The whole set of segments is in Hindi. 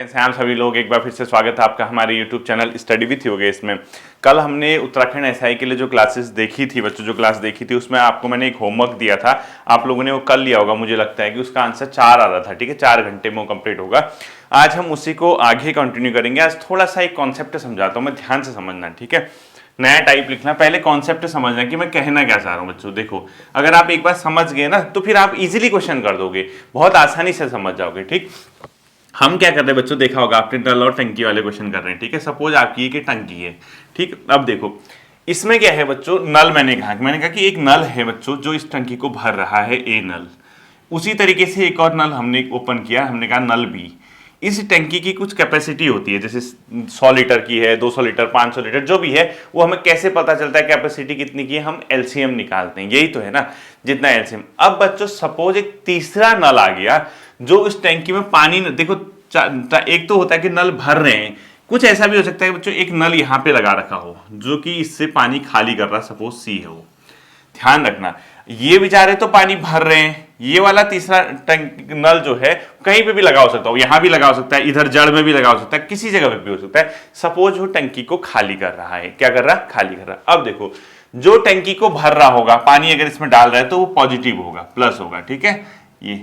आप सभी लोग एक बार फिर से स्वागत है आपका हमारे YouTube channel study with Yogesh में। कल हमने उत्तराखंड एसआई के लिए जो क्लासेस देखी थी, बच्चों जो क्लास देखी थी उसमें आपको मैंने एक होमवर्क दिया था, आप लोगों ने वो कर लिया होगा। मुझे लगता है कि उसका आंसर 4 आ रहा था, ठीक है, 4 घंटे में वो कंप्लीट होगा। आज हम उसी को आगे कंटिन्यू करेंगे। आज थोड़ा सा एक कॉन्सेप्ट समझाता हूँ मैं, ध्यान से समझना, ठीक है। नया टाइप लिखना, पहले कॉन्सेप्ट समझना कि मैं कहना क्या चाह रहा हूँ। बच्चों देखो, अगर आप एक बार समझ गए ना तो फिर आप इजीली क्वेश्चन कर दोगे, बहुत आसानी से समझ जाओगे, ठीक। हम क्या कर रहे हैं बच्चों, देखा होगा आपने, नल और टंकी वाले क्वेश्चन कर रहे हैं, ठीक है। सपोज आपकी एक टंकी है, ठीक। अब देखो इसमें क्या है बच्चों, नल मैंने कहा कि एक नल है बच्चों जो इस टंकी को भर रहा है, ए नल। उसी तरीके से एक और नल हमने ओपन किया, हमने कहा नल बी। इस टंकी की कुछ कैपेसिटी होती है, जैसे 100 लीटर की है, 200 लीटर, 500 लीटर, जो भी है वो हमें कैसे पता चलता है कैपेसिटी कितनी की है, हम एलसीएम निकालते हैं, यही तो है ना, जितना एलसीएम। अब बच्चों सपोज एक तीसरा नल आ गया जो इस टंकी में पानी देखो, एक तो होता है कि नल भर रहे हैं, कुछ ऐसा भी हो सकता है बच्चों एक नल यहां पे लगा रखा हो जो कि इससे पानी खाली कर रहा, सपोज सी है वो। ध्यान रखना, ये बेचारे तो पानी भर रहे हैं, ये वाला तीसरा नल जो है कहीं पे भी लगा हो सकता हो, यहां भी लगा हो सकता है, इधर जड़ में भी लगा हो सकता है, किसी जगह पे भी हो सकता है। सपोज वो टंकी को खाली कर रहा है, क्या कर रहा है, खाली कर रहा है। अब देखो जो टंकी को भर रहा होगा, पानी अगर इसमें डाल रहा है तो वो पॉजिटिव होगा, प्लस होगा, ठीक है ये।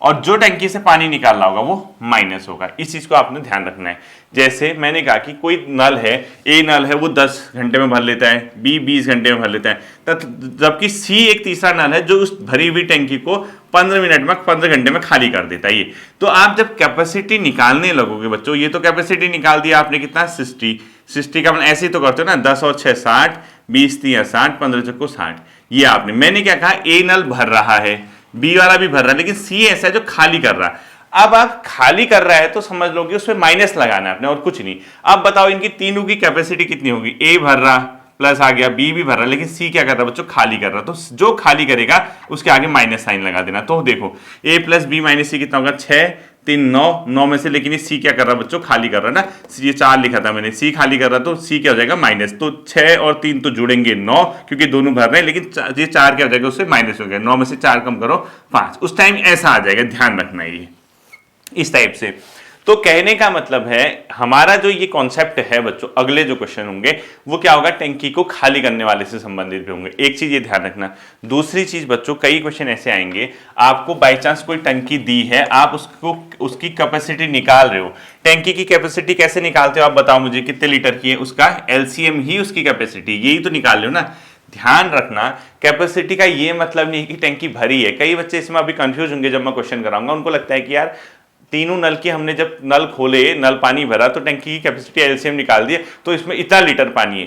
और जो टंकी से पानी निकाल रहा होगा वो माइनस होगा। इस चीज को आपने ध्यान रखना है। जैसे मैंने कहा कि कोई नल है, ए नल है, वो 10 घंटे में भर लेता है, बी 20 घंटे में भर लेता है, जबकि सी एक तीसरा नल है जो उस भरी हुई टंकी को 15 मिनट में, 15 घंटे में खाली कर देता है ये। तो आप जब कैपेसिटी निकालने लगोगे बच्चों, ये तो कैपेसिटी निकाल दिया आपने कितना, 60 का, ऐसे ही तो करते हो ना, 10 और 6 60, 20 3 60, 15 चक्को 60। ये आपने, मैंने क्या कहा, ए नल भर रहा है, बी वाला भी भर रहा है, लेकिन सी ऐसा है जो खाली कर रहा है। अब आप खाली कर रहा है तो समझ लो कि उसमें माइनस लगाना है आपने, और कुछ नहीं। अब बताओ इनकी तीनों की कैपेसिटी कितनी होगी, ए भर रहा प्लस आ गया, बी भी भर रहा, लेकिन सी क्या कर रहा है बच्चों, खाली कर रहा। तो जो खाली करेगा उसके आगे माइनस साइन लगा देना। तो देखो ए प्लस बी माइनस सी कितना होगा, 6 3 9, 9 में से, लेकिन ये सी क्या कर रहा है बच्चों, खाली कर रहा है ना। ये 4 लिखा था मैंने, सी खाली कर रहा, तो सी क्या हो जाएगा, माइनस। तो 6 और 3 तो जुड़ेंगे 9, क्योंकि दोनों भर रहे हैं, लेकिन ये 4 क्या हो जाएगा, उससे माइनस हो गया, 9 में से 4 कम करो 5, उस टाइम ऐसा आ जाएगा। ध्यान रखना ये इस टाइप से। तो कहने का मतलब है हमारा जो ये कॉन्सेप्ट है बच्चों, अगले जो क्वेश्चन होंगे वो क्या होगा, टंकी को खाली करने वाले से संबंधित भी होंगे। एक चीज ये ध्यान रखना। दूसरी चीज बच्चों, कई क्वेश्चन ऐसे आएंगे, आपको बाई चांस कोई टंकी दी है, आप उसको उसकी कैपेसिटी निकाल रहे हो। टंकी की कैपेसिटी कैसे निकालते हो आप बताओ मुझे, कितने लीटर की है, उसका एलसीएम ही उसकी कैपेसिटी, यही तो निकाल रहे हो ना। ध्यान रखना, कैपेसिटी का ये मतलब नहीं कि टंकी भरी है। कई बच्चे इसमें अभी कंफ्यूज होंगे जब मैं क्वेश्चन कराऊंगा, उनको लगता है कि यार तीनों नल की हमने जब नल खोले, नल पानी भरा तो टंकी की कैपेसिटी एलसीएम निकाल दिए, तो इसमें इतना लीटर पानी है।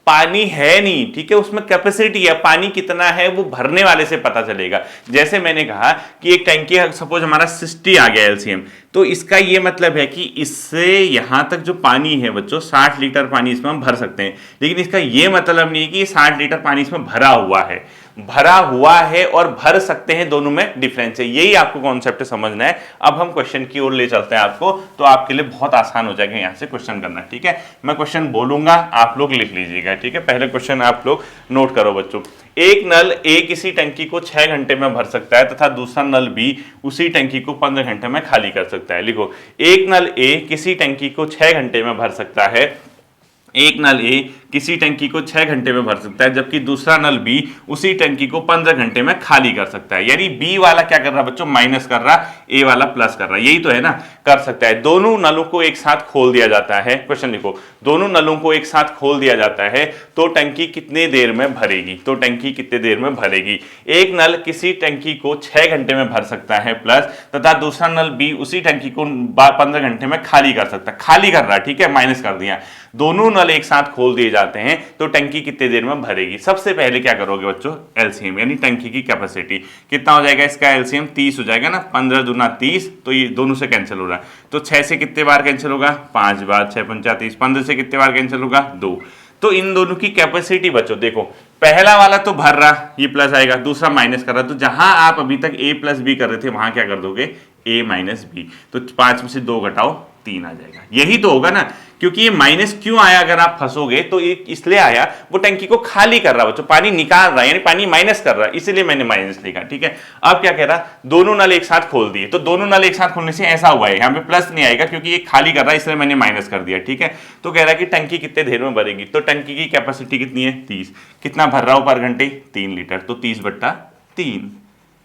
पानी है नहीं, ठीक है, उसमें कैपेसिटी है, पानी कितना है वो भरने वाले से पता चलेगा। जैसे मैंने कहा कि एक टंकी, सपोज हमारा 60 आ गया एलसीएम, तो इसका ये मतलब है कि इससे यहां तक जो पानी है बच्चों, 60 लीटर पानी इसमें हम भर सकते हैं। लेकिन इसका ये मतलब नहीं है कि 60 लीटर पानी इसमें भरा हुआ है। भरा हुआ है और भर सकते हैं, दोनों में डिफरेंस है, यही आपको कॉन्सेप्ट समझना है। अब हम क्वेश्चन की ओर ले चलते हैं आपको, तो आपके लिए बहुत आसान हो जाएगा यहां से क्वेश्चन करना, ठीक है। मैं क्वेश्चन बोलूंगा, आप लोग लिख लीजिएगा, ठीक है। पहले क्वेश्चन आप लोग नोट करो बच्चों। एक नल ए किसी टंकी को 6 घंटे में भर सकता है तथा दूसरा नल बी उसी टंकी को 15 घंटे में खाली कर सकता है। लिखो, एक नल ए किसी टंकी को 6 घंटे में भर सकता है, एक नल ए किसी टंकी को 6 घंटे में भर सकता है, जबकि दूसरा नल बी उसी टंकी को 15 घंटे में खाली कर सकता है। यानी बी वाला क्या कर रहा है बच्चों, माइनस कर रहा, ए वाला प्लस कर रहा है, यही तो है ना, कर सकता है। दोनों नलों को एक साथ खोल दिया जाता है, क्वेश्चन लिखो, दोनों नलों को एक साथ खोल दिया जाता है तो टंकी कितने देर में भरेगी, तो टंकी कितने देर में भरेगी। एक नल किसी टंकी को 6 घंटे में भर सकता है प्लस, तथा दूसरा नल बी उसी टंकी को 15 घंटे में खाली कर सकता है, खाली कर रहा है, ठीक है, माइनस कर दिया। दोनों नल एक साथ खोल दिए जाते हैं तो टंकी कितने देर में भरेगी। सबसे पहले क्या करोगे बच्चों, एलसीएम यानी टंकी की कैपेसिटी कितना हो जाएगा, इसका एलसीएम 30 हो जाएगा ना, 15 दूना 30, तो ये दोनों से कैंसिल हो रहा है, तो 6 से कितने बार कैंसिल होगा, 5 बार, 6 पंचा 30, 15 से कितने बार कैंसिल होगा, 2। तो इन दोनों की कैपेसिटी बच्चों देखो, पहला वाला तो भर रहा, ये प्लस आएगा, दूसरा माइनस कर रहा, तो जहां आप अभी तक ए प्लस बी कर रहे थे वहां क्या कर दोगे, ए माइनस बी। तो 5 में से 2 घटाओ 3 आ जाएगा। यही तो होगा ना, क्योंकि ये माइनस क्यों आया अगर आप फंसोगे तो एक इसलिए आया, वो टंकी को खाली कर रहा है बच्चों, पानी निकाल रहा है, यानी पानी माइनस कर रहा है, इसलिए मैंने माइनस लिखा। ठीक है, अब क्या कह रहा, दोनों नल एक साथ खोल दिए, तो दोनों नल एक साथ खोलने से ऐसा हुआ है, यहाँ पे प्लस नहीं आएगा क्योंकि ये खाली कर रहा है, इसलिए मैंने माइनस कर दिया। ठीक है, तो कह रहा है कि टंकी कितने देर में भरेगी, तो टंकी की कैपेसिटी कितनी है 30, कितना भर रहा हूं पर घंटे 3 लीटर, तो 30/3,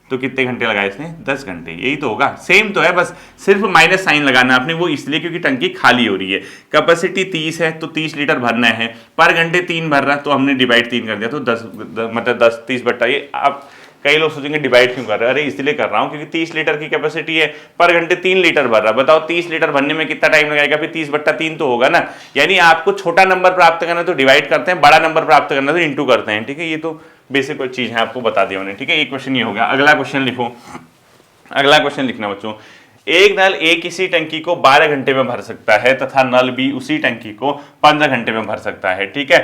तो कितने घंटे लगाए इसने 10 घंटे। यही तो होगा, सेम तो है, बस सिर्फ माइनस साइन लगाना आपने, वो इसलिए क्योंकि टंकी खाली हो रही है। कैपेसिटी 30 है तो 30 लीटर भरना है, पर घंटे 3 भर रहा, तो हमने डिवाइड 3 कर दिया, तो 10 मतलब 10 30/, ये आप कई लोग सोचेंगे डिवाइड क्यों कर रहे हैं, अरे इसलिए कर रहा हूं क्योंकि 30 लीटर की कैपेसिटी है, पर घंटे 3 लीटर भर रहा। बताओ 30 लीटर भरने में कितना टाइम लगेगा, फिर 30/3 तो होगा ना। यानी आपको छोटा नंबर प्राप्त करना तो डिवाइड करते हैं, बड़ा नंबर प्राप्त करना तो इंटू करते हैं। ठीक है, ये तो बेसिक चीज है, आपको बता दिया उन्हें। ठीक है, एक क्वेश्चन ये हो गया। अगला क्वेश्चन लिखो, अगला क्वेश्चन लिखना बच्चों, एक नल ए किसी टंकी को 12 घंटे में भर सकता है तथा नल बी उसी टंकी को 15 घंटे में भर सकता है। ठीक है,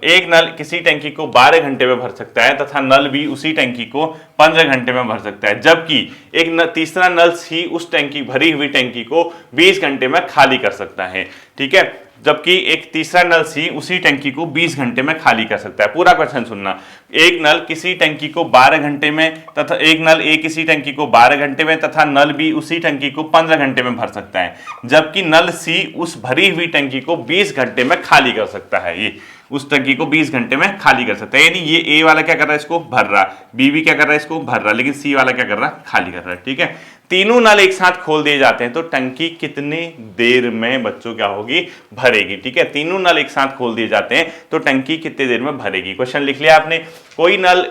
एक नल किसी टंकी को 12 घंटे में भर सकता है तथा नल बी उसी टंकी को 15 घंटे में भर सकता है, जबकि एक तीसरा नल सी उस टंकी भरी हुई टंकी को 20 घंटे में खाली कर सकता है। ठीक है, जबकि एक तीसरा नल सी उसी टंकी को 20 घंटे में खाली कर सकता है। पूरा क्वेश्चन सुनना, एक नल किसी टंकी को 12 घंटे में तथा एक नल ए किसी टंकी को 12 घंटे में तथा नल बी उसी टंकी को 15 घंटे में भर सकता है, जबकि नल सी उस भरी हुई टंकी को 20 घंटे में खाली कर सकता है। ये उस टंकी को 20 घंटे में खाली कर सकता है, यानी ये ए वाला क्या कर रहा है, इसको भर रहा, बी भी क्या कर रहा है, इसको भर रहा, लेकिन सी वाला क्या कर रहा है, खाली कर रहा है। ठीक है, तीनों नल एक साथ खोल दिए जाते हैं तो टंकी कितने देर में बच्चों क्या होगी, भरेगी। ठीक है, तीनों नल एक साथ खोल दिए जाते हैं तो टंकी कितने देर में भरेगी। क्वेश्चन लिख लिया आपने, कोई नल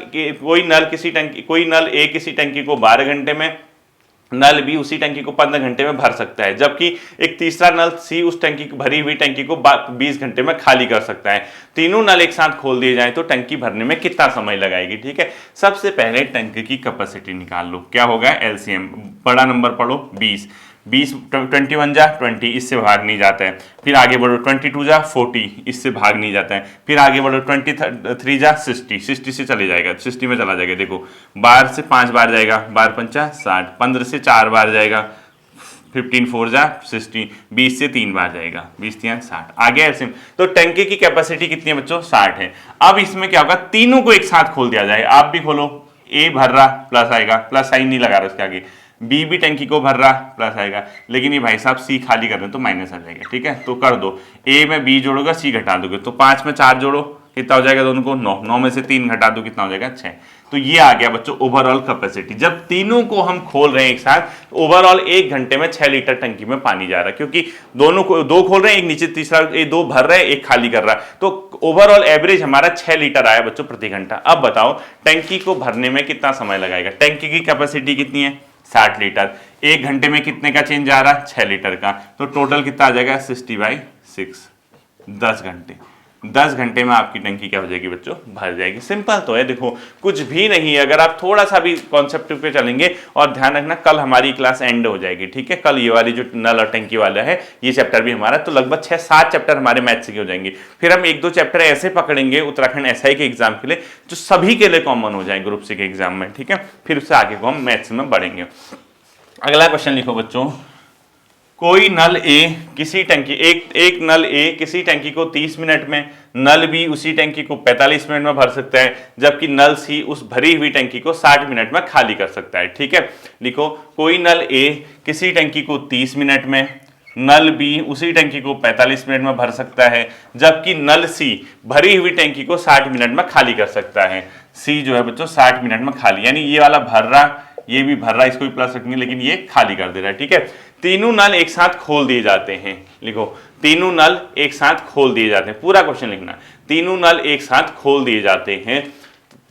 ए किसी टंकी को 12 घंटे में, नल बी उसी टंकी को 15 घंटे में भर सकता है, जबकि एक तीसरा नल सी उस टंकी भरी हुई टंकी को 20 घंटे में खाली कर सकता है। तीनों नल एक साथ खोल दिए जाएं तो टंकी भरने में कितना समय लगाएगी। ठीक है, सबसे पहले टंकी की कैपेसिटी निकाल लो, क्या होगा एलसीएम, बड़ा नंबर पढ़ो 20, 21 जा 20, इससे भाग नहीं जाता है, फिर आगे बढ़ो 22 जा 40, इससे भाग नहीं जाता है, फिर आगे बढ़ो 23 जा 60 से चले जाएगा, 60 में चला जाएगा। देखो 12 से 5 बार जाएगा, 12 पंचा 60, 15 से 4 बार जाएगा, 15 4 जा 60, 20 से 3 बार जाएगा, 20 3 60, आगे ऐसे। तो टंकी की कैपेसिटी कितनी है बच्चों, 60 है। अब इसमें क्या होगा, तीनों को एक साथ खोल दिया जाए, आप भी खोलो, ए भर रहा प्लस आएगा, प्लस साइन नहीं लगा रहा उसके आगे, बी भी टंकी को भर रहा प्लस आएगा, लेकिन ये भाई साहब सी खाली कर रहे हैं तो माइनस आ जाएगा। ठीक है, तो कर दो, ए में बी जोड़ोगे सी घटा दोगे, तो 5 में 4 जोड़ो कितना हो जाएगा, दोनों को 9, 9 में से 3 घटा दो कितना हो जाएगा 6। तो ये आ गया बच्चों ओवरऑल कैपेसिटी। जब तीनों को हम खोल रहे हैं एक साथ, ओवरऑल 1 घंटे में 6 लीटर टंकी में पानी जा रहा है, क्योंकि दोनों को दो खोल रहे हैं, एक नीचे तीसरा, 2 भर रहे हैं, एक खाली कर रहा है, तो ओवरऑल एवरेज हमारा 6 लीटर आया बच्चों प्रति घंटा। अब बताओ टंकी को भरने में कितना समय लगाएगा। टंकी की कैपेसिटी कितनी है 60 लीटर, 1 घंटे में कितने का चेंज आ रहा है 6 लीटर का, तो टोटल कितना आ जाएगा 60/6, 10 घंटे। 10 घंटे में आपकी टंकी क्या हो जाएगी बच्चों, भर जाएगी। सिंपल तो है, देखो कुछ भी नहीं है, अगर आप थोड़ा सा भी कॉन्सेप्ट पे चलेंगे, और ध्यान रखना कल हमारी क्लास एंड हो जाएगी। ठीक है, कल ये वाली जो नल और टंकी वाला है ये चैप्टर भी हमारा, तो लगभग 6-7 चैप्टर हमारे मैथ्स के हो जाएंगे। फिर हम 1-2 चैप्टर ऐसे पकड़ेंगे उत्तराखंड एसआई के एग्जाम के लिए जो सभी के लिए कॉमन हो जाए ग्रुप सी के एग्जाम में। ठीक है, फिर उससे आगे को हम मैथ्स में बढ़ेंगे। अगला क्वेश्चन लिखो बच्चों, कोई नल ए किसी टंकी एक नल ए किसी टंकी को 30 मिनट में, नल बी उसी टंकी को 45 मिनट में भर सकता है, जबकि नल सी उस भरी हुई टंकी को 60 मिनट में खाली कर सकता है। ठीक है, लिखो कोई नल ए किसी टंकी को 30 मिनट में, नल बी उसी टंकी को 45 मिनट में भर सकता है, जबकि नल सी भरी हुई टंकी को 60 मिनट में खाली कर सकता है। सी जो है बच्चों 60 मिनट में खाली, यानी ये वाला भर रहा, ये भी भर रहा, इसको भी प्लस रखेंगे, लेकिन ये खाली कर दे रहा है। ठीक है, तीनों नल एक साथ खोल दिए जाते हैं, लिखो तीनों नल एक साथ खोल दिए जाते हैं, पूरा क्वेश्चन लिखना, तीनों नल एक साथ खोल दिए जाते हैं,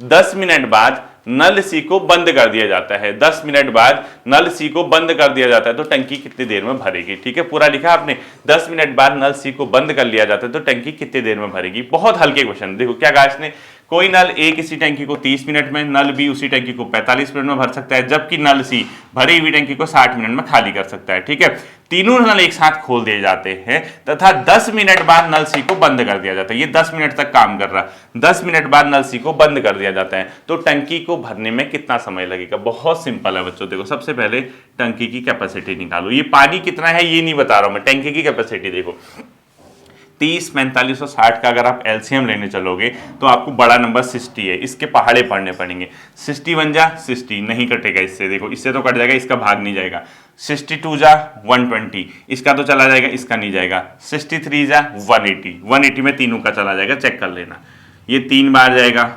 10 मिनट बाद नल सी को बंद कर दिया जाता है, 10 मिनट बाद नल सी को बंद कर दिया जाता है, तो टंकी कितनी देर में भरेगी। ठीक है, पूरा लिखा आपने, 10 मिनट बाद नल सी को बंद कर लिया जाता है तो टंकी कितनी देर में भरेगी। बहुत हल्के क्वेश्चन, देखो क्या कहा इसने, कोई नल ए किसी टंकी को 30 मिनट में, नल बी उसी टंकी को 45 मिनट में भर सकता है, जबकि नल सी भरी हुई टंकी को 60 मिनट में खाली कर सकता है। ठीक है, तीनों नल एक साथ खोल दिए जाते हैं तथा 10 मिनट बाद नल सी को बंद कर दिया जाता है। ये 10 मिनट तक काम कर रहा, 10 मिनट बाद नल सी को बंद कर दिया जाता है। तो टंकी को भरने में कितना समय लगेगा? बहुत सिंपल है बच्चों। देखो, सबसे पहले टंकी की कैपेसिटी निकालो। ये पानी कितना है ये नहीं बता रहा हूं मैं, टंकी की कैपेसिटी देखो 30, 45 और 60 का अगर आप एलसीएम लेने चलोगे तो आपको बड़ा नंबर 60 है, इसके पहाड़े पढ़ने पड़ेंगे। 60 बन जा 60, नहीं कटेगा इससे, देखो इससे तो कट जाएगा, इसका भाग नहीं जाएगा। 62 जा 120, इसका तो चला जाएगा, इसका नहीं जाएगा। 63 जा 180, 180 में तीनों का चला जाएगा, चेक कर लेना। ये 3 बार जाएगा,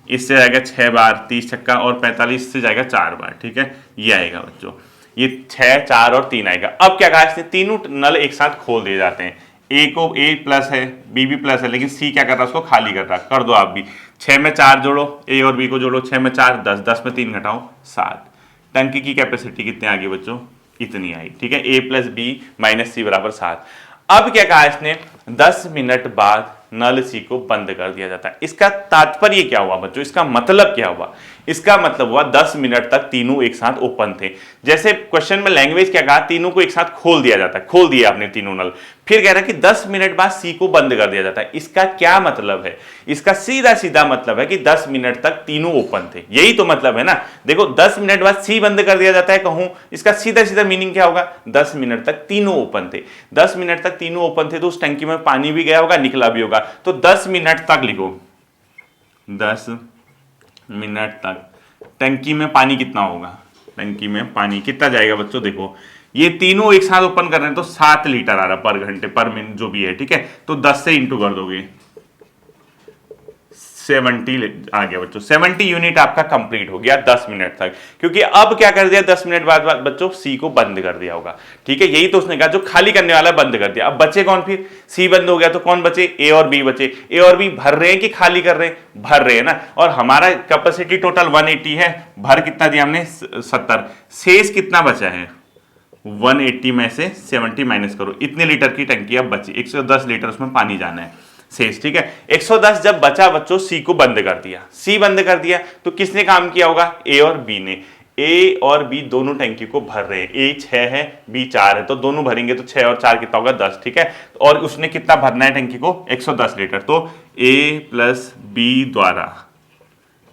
इससे जाएगा 6 बार, 30 छक्का, और 45 से जाएगा 4 बार। ठीक है, ये आएगा बच्चों, ये 6, 4 और 3 आएगा। अब क्या कहा, इसने तीनों नल एक साथ खोल दिए जाते हैं। ए को ए प्लस है, बी भी प्लस है, लेकिन सी क्या कर रहा है, उसको खाली कर रहा है। कर दो आप भी, 6 में 4 जोड़ो, ए और बी को जोड़ो, 6 में 4 10, 10 में 3 घटाओ 7। टंकी की कैपेसिटी कितने आ गई बच्चों? इतनी आई। ठीक है, ए प्लस बी माइनस सी बराबर 7। अब क्या कहा इसने, 10 मिनट बाद नल सी को बंद कर दिया जाता है। इसका तात्पर्य क्या हुआ बच्चों? इसका मतलब क्या हुआ? इसका मतलब हुआ 10 मिनट तक तीनों एक साथ ओपन थे। जैसे क्वेश्चन में लैंग्वेज क्या कहा, तीनों को एक साथ खोल दिया जाता है, खोल दिया आपने तीनों नल। फिर कह रहा है कि 10 मिनट बाद सी को बंद कर दिया जाता है। इसका क्या मतलब है? इसका सीधा सीधा मतलब है कि 10 मिनट तक तीनों ओपन थे, यही तो मतलब है ना। देखो, 10 मिनट बाद सी बंद कर दिया जाता है कहूं, इसका सीधा सीधा मीनिंग क्या होगा? 10 मिनट तक तीनों ओपन थे। 10 मिनट तक तीनों ओपन थे तो उस टंकी में पानी भी गया होगा, निकला भी होगा। तो 10 मिनट तक लिखो, 10 मिनट तक टंकी में पानी कितना होगा? टंकी में पानी कितना जाएगा बच्चों? देखो, ये तीनों एक साथ ओपन कर रहे हैं तो 7 लीटर आ रहा पर घंटे, पर मिनट जो भी है। ठीक है, तो 10 से इंटू कर दोगे, 70 आ गया बच्चों। 70 यूनिट आपका कंप्लीट हो गया 10 मिनट तक, क्योंकि अब क्या कर दिया, 10 मिनट बाद बच्चों सी को बंद कर दिया होगा। ठीक है, यही तो उसने कहा, जो खाली करने वाला बंद कर दिया। अब बचे कौन? फिर सी बंद हो गया तो कौन बचे? ए और बी बचे। ए और बी भर रहे हैं कि खाली कर रहे हैं? भर रहे हैं ना। और हमारा कैपेसिटी टोटल 180 है, भर कितना दिया हमने? 70। शेष कितना बचा है? 180 में से 70 माइनस करो, इतने लीटर की टंकी अब बची, 110 लीटर उसमें पानी जाना है शेष। ठीक है, 110 जब बचा बच्चों, सी को बंद कर दिया। सी बंद कर दिया तो किसने काम किया होगा? ए और बी ने। ए और बी दोनों टंकी को भर रहे हैं। ए 6 है, बी 4 है, तो दोनों भरेंगे तो 6 और 4 कितना होगा? 10। ठीक है, और उसने कितना भरना है टंकी को? 110 लीटर। तो ए प्लस बी द्वारा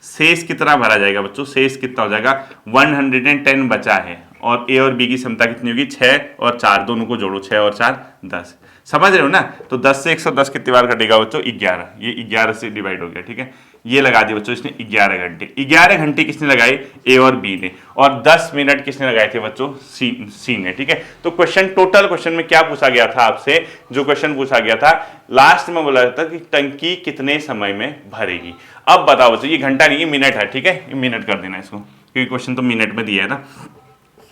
शेष कितना भरा जाएगा बच्चों? शेष कितना हो जाएगा? 110 बचा है, और ए और बी की क्षमता कितनी होगी? 6 और 4, दोनों को जोड़ो, 6 और 4 10। समझ रहे हो ना? तो 10 से 110 कितनी बार कटेगा बच्चों? 11। ये 11 से डिवाइड हो गया। ठीक है, ये लगा दिया बच्चों इसने 11 घंटे। 11 घंटे किसने लगाए? ए और बी ने। और 10 मिनट किसने लगाए थे बच्चों? सी ने। ठीक है, तो क्वेश्चन, टोटल क्वेश्चन में क्या पूछा गया था आपसे? जो क्वेश्चन पूछा गया था लास्ट में बोला था कि टंकी कितने समय में भरेगी। अब बताओ बच्चों, ये घंटा नहीं, ये मिनट है। ठीक है, मिनट कर देना इसको, क्योंकि क्वेश्चन तो मिनट में दिया है ना।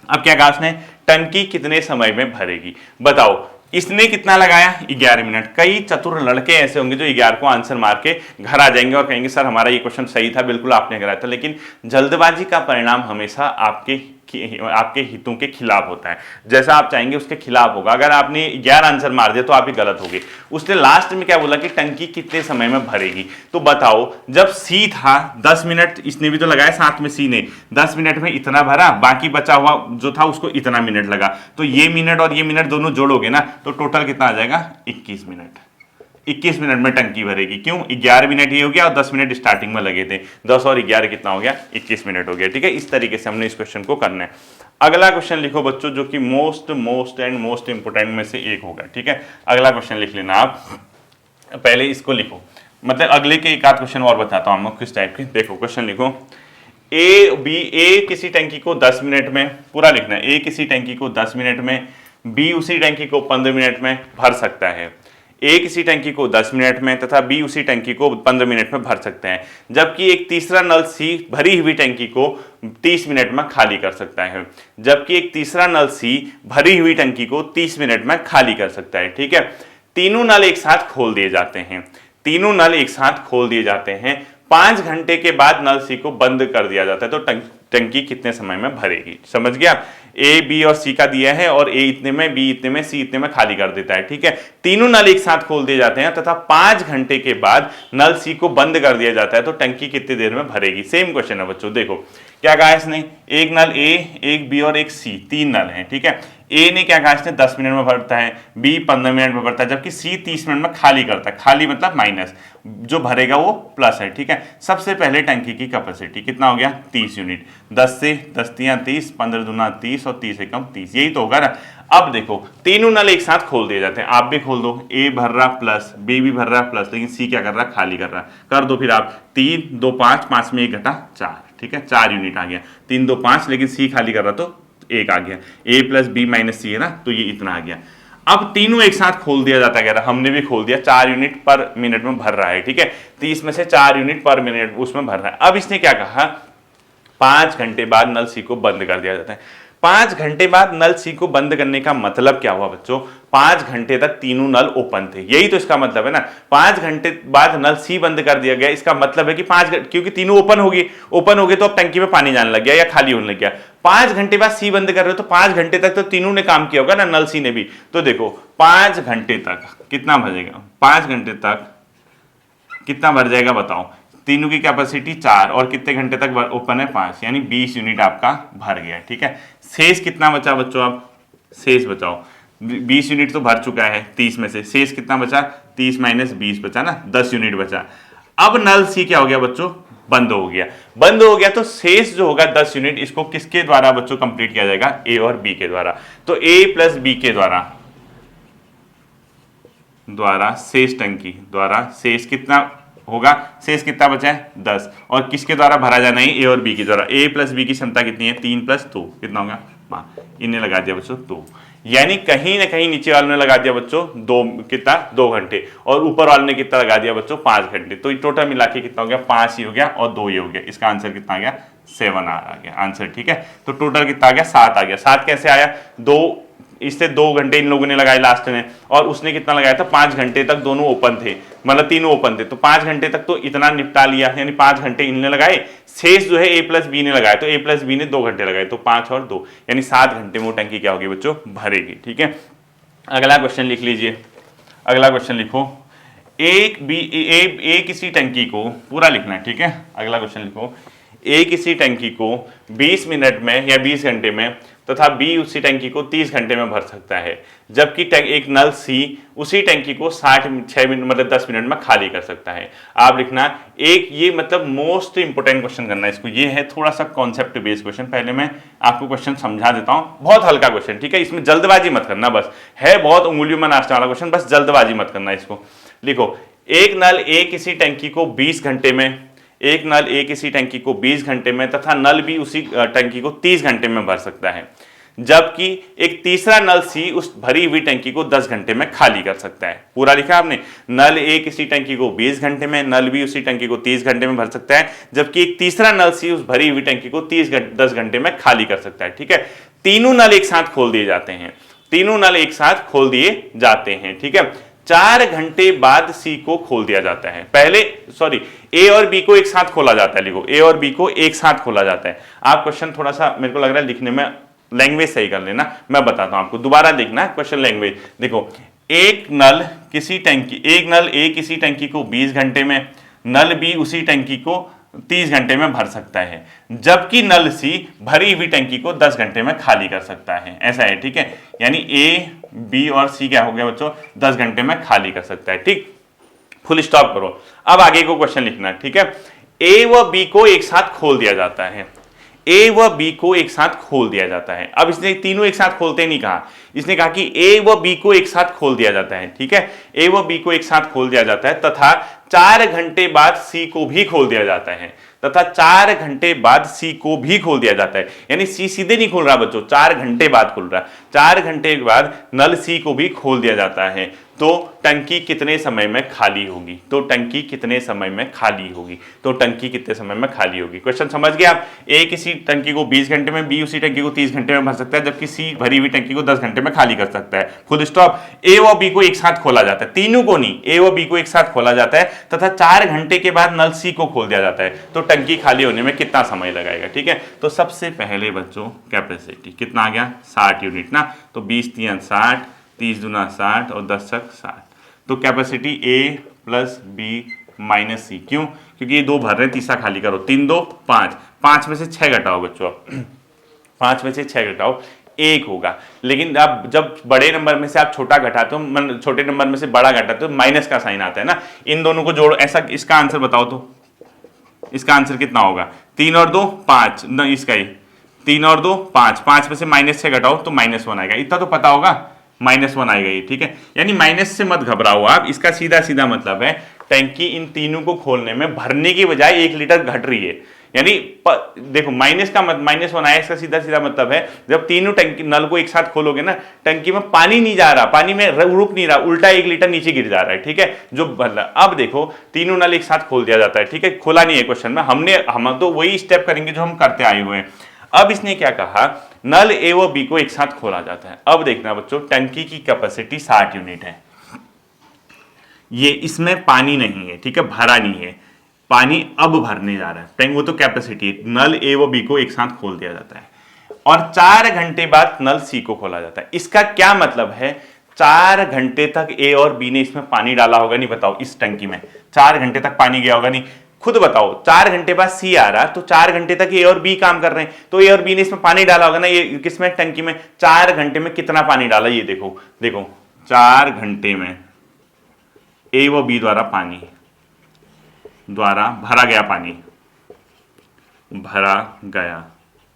अब क्या कहा उसने? टंकी कितने समय में भरेगी। बताओ, इसने कितना लगाया? 11 मिनट। कई चतुर लड़के ऐसे होंगे जो 11 को आंसर मार के घर आ जाएंगे और कहेंगे सर हमारा ये क्वेश्चन सही था, बिल्कुल आपने कराया था। लेकिन जल्दबाजी का परिणाम हमेशा आपके हितों के खिलाफ होता है। जैसा आप चाहेंगे उसके खिलाफ होगा। अगर आपने 11 आंसर मार दिया तो आप ही गलत होगे। उसने लास्ट में क्या बोला कि टंकी कितने समय में भरेगी। तो बताओ, जब सी था 10 मिनट, इसने भी तो लगाया साथ में, सी ने 10 मिनट में इतना भरा, बाकी बचा हुआ जो था उसको इतना मिनट लगा। तो ये मिनट और ये मिनट दोनों जोड़ोगे ना तो टोटल कितना आ जाएगा? 21 मिनट। 21 मिनट में टंकी भरेगी। क्यों? 11 मिनट ये हो गया और 10 मिनट स्टार्टिंग में लगे थे। 10 और 11 कितना हो गया? 21 मिनट हो गया। ठीक है, इस तरीके से हमने इस क्वेश्चन को करना है। अगला क्वेश्चन लिखो बच्चों, जो कि मोस्ट इंपोर्टेंट में से एक होगा। ठीक है, अगला क्वेश्चन लिख लेना आप। पहले इसको लिखो, मतलब अगले के एक आध क्वेश्चन और बताता हूँ आपको किस टाइप के। देखो क्वेश्चन लिखो, ए किसी टंकी को 10 मिनट में, पूरा लिखना है, ए किसी टंकी को 10 मिनट में, बी उसी टंकी को 15 मिनट में भर सकता है। ए किसी टंकी को 10 मिनट में तथा बी उसी टंकी को 15 मिनट में भर सकते हैं, जबकि एक तीसरा नल सी भरी हुई टंकी को 30 मिनट में खाली कर सकता है। जबकि एक तीसरा नल सी भरी हुई टंकी को 30 मिनट में खाली कर सकता है। ठीक है, तीनों नल एक साथ खोल दिए जाते हैं। तीनों नल एक साथ खोल दिए जाते हैं। 5 घंटे के बाद नल सी को बंद कर दिया जाता है। तो टंकी कितने समय में भरेगी? समझ गया? ए बी और सी का दिया है और ए इतने में, बी इतने में, सी इतने में खाली कर देता है। ठीक है, तीनों नल एक साथ खोल दिए जाते हैं तथा 5 घंटे के बाद नल सी को बंद कर दिया जाता है, तो टंकी कितनी देर में भरेगी? सेम क्वेश्चन है बच्चों। देखो क्या कहा इसने, एक नल ए, एक बी और एक सी, 3 नल हैं। ठीक है, ए ने क्या कहा इसने 10 मिनट में भरता है, बी 15 मिनट में भरता है, जबकि सी 30 मिनट में खाली करता है। खाली मतलब माइनस, जो भरेगा वो प्लस है। ठीक है, सबसे पहले टंकी की कैपेसिटी कितना हो गया? 30 यूनिट। 10 से 10 तियां 30, 15 दूना 30 और 30 एकम 30, यही तो होगा ना। अब देखो तीनों नल एक साथ खोल दिए जाते हैं, आप भी खोल दो, ए भर रहा प्लस, बी भी भर रहा प्लस, लेकिन सी क्या कर रहा? खाली कर रहा। कर दो फिर आप, 3 2 5, 5 में 1 घटा 4। ठीक है, 4 यूनिट आ गया। 3 2 5, लेकिन सी खाली कर रहा तो 1 आ गया। ए प्लस बी माइनस सी है ना, तो ये इतना आ गया। अब तीनों एक साथ खोल दिया जाता है, हमने भी खोल दिया, 4 यूनिट पर मिनट में भर रहा है। ठीक है, 30 में से 4 यूनिट पर मिनट उसमें भर रहा है। अब इसने क्या कहा, 5 घंटे बाद नल सी को बंद कर दिया जाता है। 5 घंटे बाद नल सी को बंद करने का मतलब क्या हुआ बच्चों? 5 घंटे तक तीनों नल ओपन थे, यही तो इसका मतलब है ना। 5 घंटे बाद नल सी बंद कर दिया गया, इसका मतलब है कि 5 घंटे, क्योंकि तीनों ओपन हो गए तो अब टंकी में पानी जाने लग गया या खाली होने लग गया। 5 घंटे बाद सी बंद कर रहे हो तो 5 घंटे तक तो तीनों ने काम किया होगा ना, नल सी ने भी। तो देखो 5 घंटे तक कितना भरेगा? 5 घंटे तक कितना भर जाएगा बताओ? तीनों की कैपेसिटी 4 और कितने घंटे तक ओपन है? 5, यानी 20 यूनिट आपका भर गया। ठीक है, शेष कितना बचा बच्चों? आप शेष बचाओ, 20 यूनिट तो भर चुका है 30 में से, शेष कितना बचा? 30 माइनस 20 बचा ना, 10 यूनिट बचा। अब नल सी क्या हो गया बच्चों? बंद हो गया। बंद हो गया तो शेष जो होगा 10 यूनिट, इसको किसके द्वारा बच्चों कंप्लीट किया जाएगा? ए और बी के द्वारा। तो ए प्लस बी के द्वारा शेष टंकी द्वारा शेष कितना होगा? शेष कितना बचा है? 10। और किसके द्वारा भरा जाना है? ए और बी के द्वारा। ए प्लस बी की क्षमता कितनी है? 3 प्लस 2 कितना होगा? 5। इन्हें लगा दिया बच्चों 2, यानी कहीं ना कहीं नीचे वाले ने लगा दिया बच्चों 2, कितना? 2 घंटे, और ऊपर वाले ने कितना लगा दिया बच्चों? 5 घंटे। तो टोटल मिला के कितना हो गया? 5 ही हो गया और 2 ही हो गया। इसका आंसर कितना आ गया? 7 आ गया आंसर। ठीक है, तो टोटल कितना आ गया? 7 आ गया। 7 कैसे आया? 2, इससे 2 घंटे इन लोगों ने लगाए लास्ट में, और उसने कितना लगाया था? 5 घंटे तक दोनों ओपन थे, मतलब तीनों ओपन थे, तो 5 घंटे तक तो इतना निपटा लिया, यानी 5 घंटे इनने लगाए। शेष जो है ए प्लस बी ने लगाया, तो ए प्लस बी ने 2 घंटे लगाए, तो 5 और 2 यानी 7 घंटे में वो टंकी क्या होगी बच्चों? भरेगी। ठीक है, अगला क्वेश्चन लिख लीजिए। अगला क्वेश्चन लिखो, ए किसी टंकी को, पूरा लिखना है। ठीक है, अगला क्वेश्चन लिखो, ए किसी टंकी को 20 मिनट में या 20 घंटे में तथा बी उसी टंकी को 30 घंटे में भर सकता है, जबकि एक नल सी उसी टंकी को 6 मिनट मतलब 10 मिनट में खाली कर सकता है। आप लिखना एक, ये मतलब मोस्ट इंपोर्टेंट क्वेश्चन करना है इसको, ये है थोड़ा सा कॉन्सेप्ट बेस्ड क्वेश्चन। पहले मैं आपको क्वेश्चन समझा देता हूं, बहुत हल्का क्वेश्चन। ठीक है, इसमें जल्दबाजी मत करना, बस है बहुत उंगलियों में नाचने वाला क्वेश्चन, बस जल्दबाजी मत करना इसको। लिखो, एक नल ए किसी टंकी को 20 घंटे में, एक नल ए किसी टंकी को 20 घंटे में तथा नल बी उसी टंकी को 30 घंटे में भर सकता है, जबकि एक तीसरा नल सी उस भरी हुई टंकी को 10 घंटे में खाली कर सकता है। पूरा लिखा आपने, नल ए किसी टंकी को 20 घंटे में, नल बी उसी टंकी को 30 घंटे में भर सकता है, जबकि एक तीसरा नल सी उस भरी हुई टंकी को 10 घंटे में खाली कर सकता है। ठीक है, तीनों नल एक साथ खोल दिए जाते हैं, तीनों नल एक साथ खोल दिए जाते हैं। ठीक है, 4 घंटे बाद सी को खोल दिया जाता है। पहले सॉरी, ए और बी को एक साथ खोला जाता है। लिखो, ए और बी को एक साथ खोला जाता है। आप क्वेश्चन थोड़ा सा मेरे को लग रहा है लिखने में लैंग्वेज सही कर लेना, मैं बताता हूं आपको, दोबारा देखना क्वेश्चन लैंग्वेज। देखो, एक नल ए किसी टंकी को 20 घंटे में, नल बी उसी टंकी को 30 घंटे में भर सकता है, जबकि नल सी भरी हुई टंकी को 10 घंटे में खाली कर सकता है। ऐसा है। ठीक है, यानी ए बी और सी क्या हो गया बच्चों? 10 घंटे में खाली कर सकता है। ठीक, फुल स्टॉप करो। अब आगे को क्वेश्चन लिखना। ठीक है, ए व बी को एक साथ खोल दिया जाता है, ए व बी को एक साथ खोल दिया जाता है। अब इसने तीनों एक साथ खोलते नहीं कहा, इसने कहा कि ए व बी को एक साथ खोल दिया जाता है। ठीक है, ए व बी को एक साथ खोल दिया जाता है तथा 4 घंटे बाद सी को भी खोल दिया जाता है, तथा 4 घंटे बाद सी को भी खोल दिया जाता है। यानी सी सीधे नहीं खोल रहा बच्चों, 4 घंटे बाद खोल रहा है। 4 घंटे के बाद नल सी को भी खोल दिया जाता है। तो टंकी कितने समय में खाली होगी, तो टंकी कितने समय में खाली होगी, तो टंकी कितने समय में खाली होगी। क्वेश्चन समझ गए आप। ए किसी टंकी को 20 घंटे में, बी उसी टंकी को 30 घंटे में भर सकता है, जबकि सी भरी हुई टंकी को 10 घंटे में खाली कर सकता है। Full stop. ए और बी को एक साथ खोला जाता है, तीनों को नहीं, ए और बी को एक साथ खोला जाता है तथा 4 घंटे के बाद नल सी को खोल दिया जाता है, तो टंकी खाली होने में कितना समय लगाएगा। ठीक है, तो सबसे पहले बच्चों कैपेसिटी कितना आ गया, 60 यूनिट ना, तो 20 3 60, 30 दूना 60 और 10 छक 60। तो कैपेसिटी ए प्लस बी माइनस सी, क्यों, क्योंकि ये 2 भर रहे हैं, तीसरा खाली करो, 3 2 5, 5 में से 6 घटाओ बच्चों, अब 5 में से 6 घटाओ, 1 होगा। लेकिन अब जब बड़े नंबर में से आप छोटा घटाते हो, छोटे नंबर में से बड़ा घटाते हो, माइनस का साइन आता है ना, इन दोनों को जोड़ो, ऐसा। इसका आंसर बताओ, तो इसका आंसर कितना होगा, 3 और 2 5, न इसका ही 3 और 2 5, 5 में से -6 घटाओ तो -1 आएगा, इतना तो पता होगा, -1 आएगा ये। ठीक है, यानी माइनस से मत घबराओ आप, इसका सीधा सीधा मतलब है टंकी इन तीनों को खोलने में भरने की बजाय 1 लीटर घट रही है। यानी देखो माइनस का -1 आया, इसका सीधा सीधा मतलब है जब तीनों टंकी नल को एक साथ खोलोगे ना, टंकी में पानी नहीं जा रहा, पानी में रुक नहीं रहा, उल्टा 1 लीटर नीचे गिर जा रहा है। ठीक है, जो अब देखो तीनों नल एक साथ खोल दिया जाता है। ठीक है, खोला नहीं है क्वेश्चन में, हम तो वही स्टेप करेंगे जो हम करते आए हुए हैं। अब इसने क्या कहा, नल ए व बी को एक साथ खोला जाता है। अब देखना बच्चों, टंकी की कैपेसिटी 60 यूनिट है, ये इसमें पानी नहीं है, ठीक है, भरा नहीं है, पानी अब भरने जा रहा है टैंक, वो तो कैपेसिटी, नल ए व बी को एक साथ खोल दिया जाता है और 4 घंटे बाद नल सी को खोला जाता है। इसका क्या मतलब है, 4 घंटे तक ए और बी ने इसमें पानी डाला होगा नहीं, बताओ इस टंकी में 4 घंटे तक पानी गया होगा नहीं, खुद बताओ। 4 घंटे बाद सी आ रहा, तो 4 घंटे तक ए और बी काम कर रहे हैं, तो ए और बी ने इसमें पानी डाला होगा ना, ये किसमें, टंकी में। 4 घंटे में कितना पानी डाला, ये देखो देखो, 4 घंटे में ए व बी द्वारा भरा गया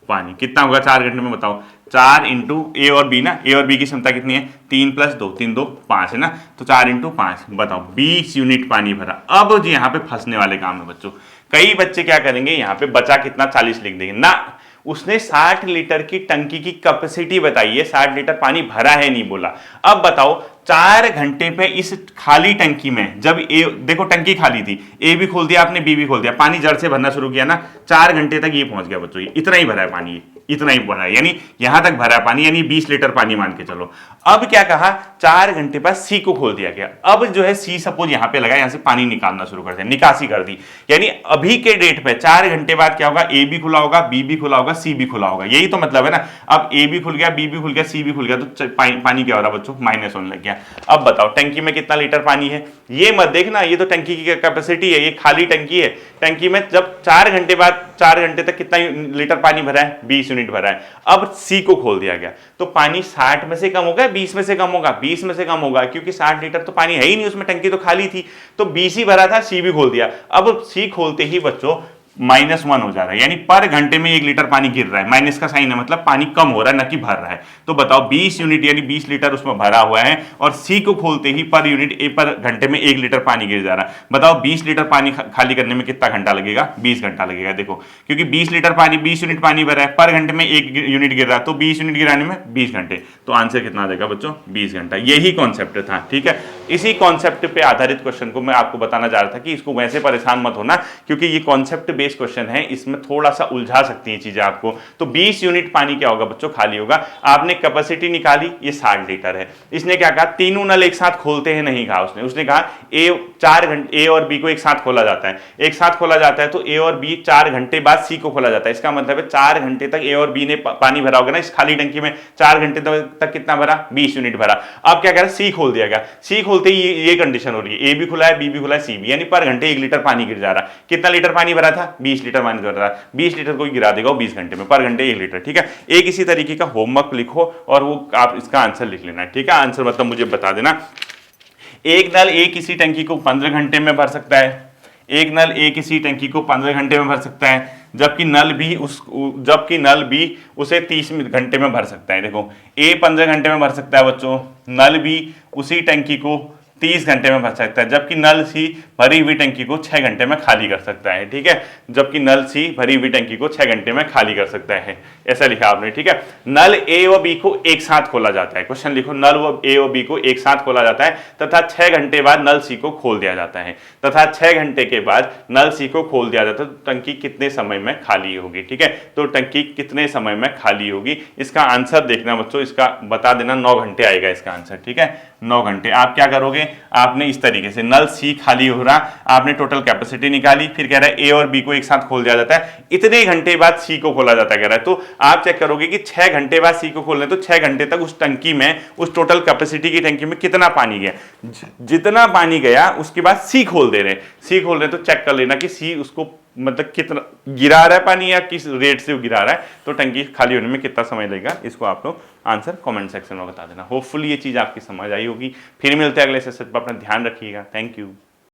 पानी कितना होगा 4 घंटे में, बताओ। 4 इंटू ए और बी ना, ए और बी की क्षमता कितनी है, 3 + 2, 3 2 5 है ना, तो 4 इंटू 5, बताओ 20 यूनिट पानी भरा। अब जी यहाँ पे फंसने वाले काम है बच्चों, कई बच्चे क्या करेंगे, यहाँ पे बचा कितना 40 लिख देंगे ना, उसने 60 लीटर की टंकी की कैपेसिटी बताई है, 60 लीटर पानी भरा है नहीं बोला। अब बताओ 4 घंटे पे इस खाली टंकी में, जब ए देखो टंकी खाली थी, ए भी खोल दिया आपने, बी भी खोल दिया, पानी जड़ से भरना शुरू किया ना, 4 घंटे तक ये पहुंच गया बच्चों, ये इतना ही भरा है पानी, इतना ही भरा है, यानी यहां तक भरा है पानी, यानी 20 लीटर पानी मान के चलो। अब क्या कहा, 4 घंटे बाद सी को खोल दिया गया। अब जो है सी सपोज यहां पे लगा, यहां से पानी निकालना शुरू कर दिया, निकासी कर दी, यानी अभी के डेट पे 4 घंटे बाद क्या होगा, ए भी खुला होगा, बी भी खुला होगा, सी भी खुला होगा, यही तो मतलब है ना। अब ए भी खुल गया, बी भी खुल गया, सी भी खुल गया, तो पानी क्या हो रहा बच्चों, -1 लग गया। अब बताओ टंकी में कितना लीटर पानी है, ये मत देखना, ये तो टंकी की कैपेसिटी है, ये खाली टंकी है। टंकी में जब 4 घंटे बाद 4 घंटे तक कितना लीटर पानी भरा है, 20 यूनिट भरा है। अब सी को खोल दिया गया, तो पानी 60 में से कम होगा, 20 में से कम होगा, 20 में से कम होगा, क्योंकि 60 लीटर तो पानी है ही नहीं उसमें, टंकी तो खाली थी, तो 20 ही भरा था, सी भी खोल दिया। अब सी खोलते ही बच्चों -1 हो जा रहा है, यानी पर घंटे में 1 लीटर पानी गिर रहा है, माइनस का साइन है, मतलब पानी कम हो रहा है, न कि भर रहा है। तो बताओ 20 यूनिट यानी 20 लीटर उसमें भरा हुआ है, और सी को खोलते ही पर यूनिट पर घंटे में 1 लीटर पानी गिर जा रहा है। बताओ 20 लीटर पानी खाली करने में कितना घंटा लगेगा, 20 घंटा लगेगा। देखो क्योंकि 20 लीटर पानी 20 यूनिट पानी भरा है, पर घंटे में 1 यूनिट गिर रहा है, तो 20 यूनिट गिराने में 20 घंटे, तो आंसर कितना देगा बच्चों, 20 घंटा। यही कॉन्सेप्ट था, ठीक है। इसी कॉन्सेप्ट पे आधारित क्वेश्चन को मैं आपको बताना चाह रहा था कि इसको वैसे परेशान मत होना, क्योंकि ये कॉन्सेप्ट बेस्ड क्वेश्चन है, इसमें थोड़ा सा उलझा सकती है चीजें आपको। तो 20 यूनिट पानी क्या होगा बच्चों, खाली होगा। आपने कैपेसिटी निकाली, ये 60 लीटर है। इसने क्या कहा, तीनों नल एक साथ खोलते हैं, नहीं कहा उसने कहा ए 4 घंटे ए और बी को एक साथ खोला जाता है, एक साथ खोला जाता है, तो ए और बी 4 घंटे बाद सी को खोला जाता है। इसका मतलब है 4 घंटे तक ए और बी ने पानी भरा होगा ना इस खाली टंकी में, 4 घंटे तक कितना भरा, 20 यूनिट भरा। अब क्या कह रहा, सी खोल दिया गया। सी खोलते ही ये कंडीशन हो रही है, ए भी खुला है, बी भी खुला है, सी भी, यानी पर घंटे 1 लीटर पानी गिर जा रहा। कितना लीटर पानी भरा था, 20 लीटर पानी भरा था, 20 लीटर को गिरा देगा 20 घंटे में, पर घंटे 1 लीटर, ठीक है। एक इसी तरीके का होमवर्क लिखो और वो आप इसका आंसर लिख लेना, ठीक है। आंसर मतलब मुझे बता देना। एक नल एक इसी टंकी को 15 घंटे में भर सकता है, एक नल एक इसी टंकी को 15 घंटे में भर सकता है, जबकि नल भी उसे 30 घंटे में भर सकता है। देखो ए 15 घंटे में भर सकता है बच्चों, नल भी उसी टंकी को 30 घंटे में भर सकता है, जबकि नल सी भरी हुई टंकी को 6 घंटे में खाली कर सकता है। ठीक है, जबकि नल सी भरी हुई टंकी को 6 घंटे में खाली कर सकता है, ऐसा लिखा आपने। ठीक है, नल ए व बी को एक साथ खोला जाता है। क्वेश्चन लिखो, नल व ए व बी को एक साथ खोला जाता है तथा 6 घंटे बाद नल सी को खोल दिया जाता है, तथा 6 घंटे के बाद नल सी को खोल दिया जाता है, तो टंकी कितने समय में खाली होगी। ठीक है, तो टंकी कितने समय में खाली होगी, इसका आंसर देखना बच्चों, इसका बता देना, 9 घंटे आएगा इसका आंसर। ठीक है, 9 घंटे। आप क्या करोगे, आपने इस तरीके से नल सी खाली हो रहा, आपने टोटल कैपेसिटी निकाली, फिर कह रहा है ए और बी को एक साथ खोल दिया जाता है, इतने घंटे बाद सी को खोला जाता है कह रहा है। तो आप चेक करोगे कि 6 घंटे बाद सी को खोलने, तो 6 घंटे तक उस टंकी में, उस टोटल कैपेसिटी की टंकी में कितना पानी गया, जितना पानी गया उसके बाद सी खोल दे रहे, सी खोल रहे, तो चेक कर लेना कि सी उसको मतलब कितना गिरा रहा है पानी या किस रेट से वो गिरा रहा है, तो टंकी खाली होने में कितना समय लगेगा, इसको आप लोग आंसर कमेंट सेक्शन में बता देना। होपफुली ये चीज आपकी समझ आई होगी। फिर मिलते हैं अगले सेशन पर, अपना ध्यान रखिएगा। Thank you.